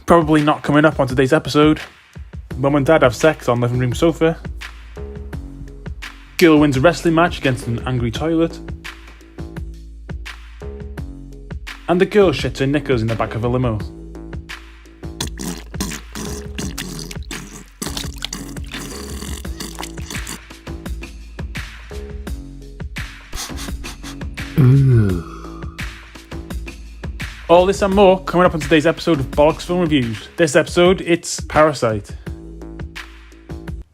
Probably not coming up on today's episode. Mum and Dad have sex on living room sofa. Girl wins a wrestling match against an angry toilet. And the girl shits her knickers in the back of a limo. All this and more coming up on today's episode of Bollocks Film Reviews. This episode, it's Parasite.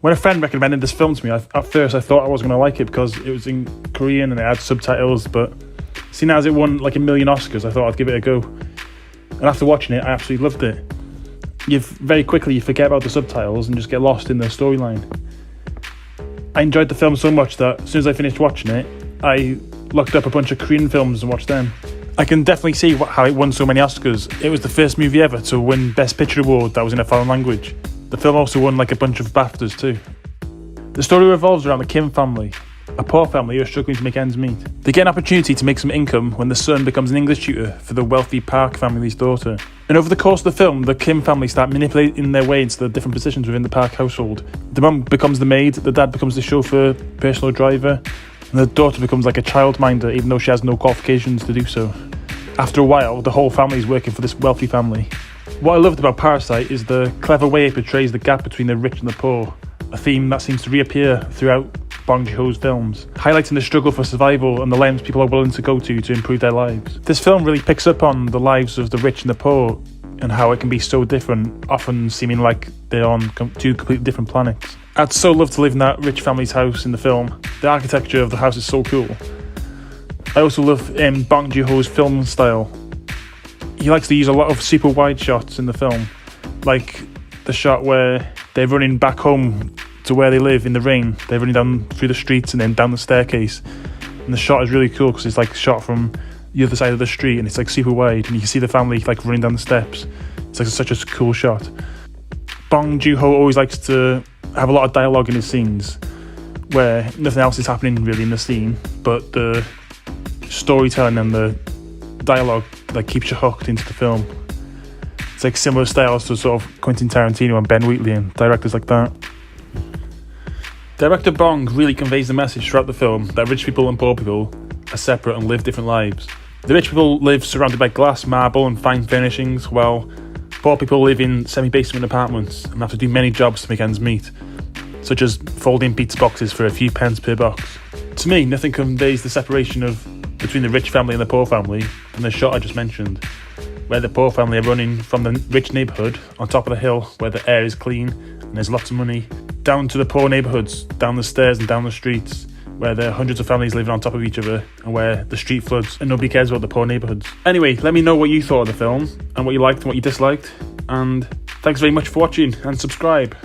When a friend recommended this film to me, at first I thought I wasn't going to like it because it was in Korean and it had subtitles, but seeing as it won like 1 million Oscars, I thought I'd give it a go. And after watching it, I absolutely loved it. Very quickly you forget about the subtitles and just get lost in the storyline. I enjoyed the film so much that as soon as I finished watching it, I looked up a bunch of Korean films and watched them. I can definitely see how it won so many Oscars. It was the first movie ever to win Best Picture award that was in a foreign language. The film also won like a bunch of BAFTAs too. The story revolves around the Kim family, a poor family who are struggling to make ends meet. They get an opportunity to make some income when the son becomes an English tutor for the wealthy Park family's daughter. And over the course of the film, the Kim family start manipulating their way into the different positions within the Park household. The mum becomes the maid, the dad becomes the chauffeur, personal driver, and the daughter becomes like a childminder even though she has no qualifications to do so. After a while, the whole family is working for this wealthy family. What I loved about Parasite is the clever way it portrays the gap between the rich and the poor, a theme that seems to reappear throughout Bong Joon's films, highlighting the struggle for survival and the lengths people are willing to go to improve their lives. This film really picks up on the lives of the rich and the poor and how it can be so different, often seeming like they're on two completely different planets. I'd so love to live in that rich family's house in the film. The architecture of the house is so cool. I also love Bong Joon's film style. He likes to use a lot of super wide shots in the film, like the shot where they're running back home to where they live in the rain. They're running down through the streets and then down the staircase, and the shot is really cool because it's like shot from the other side of the street and it's like super wide, and you can see the family like running down the steps. It's like such a cool shot. Bong Joon-ho always likes to have a lot of dialogue in his scenes where nothing else is happening really in the scene, but the storytelling and the dialogue like keeps you hooked into the film. It's like similar styles to sort of Quentin Tarantino and Ben Wheatley and directors like that. Director Bong really conveys the message throughout the film that rich people and poor people are separate and live different lives. The rich people live surrounded by glass, marble and fine furnishings, while poor people live in semi-basement apartments and have to do many jobs to make ends meet, such as folding pizza boxes for a few pence per box. To me, nothing conveys the separation between the rich family and the poor family than the shot I just mentioned, where the poor family are running from the rich neighbourhood on top of the hill where the air is clean and there's lots of money, down to the poor neighbourhoods, down the stairs and down the streets, where there are hundreds of families living on top of each other and where the street floods and nobody cares about the poor neighbourhoods. Anyway, let me know what you thought of the film and what you liked and what you disliked, and thanks very much for watching and subscribe.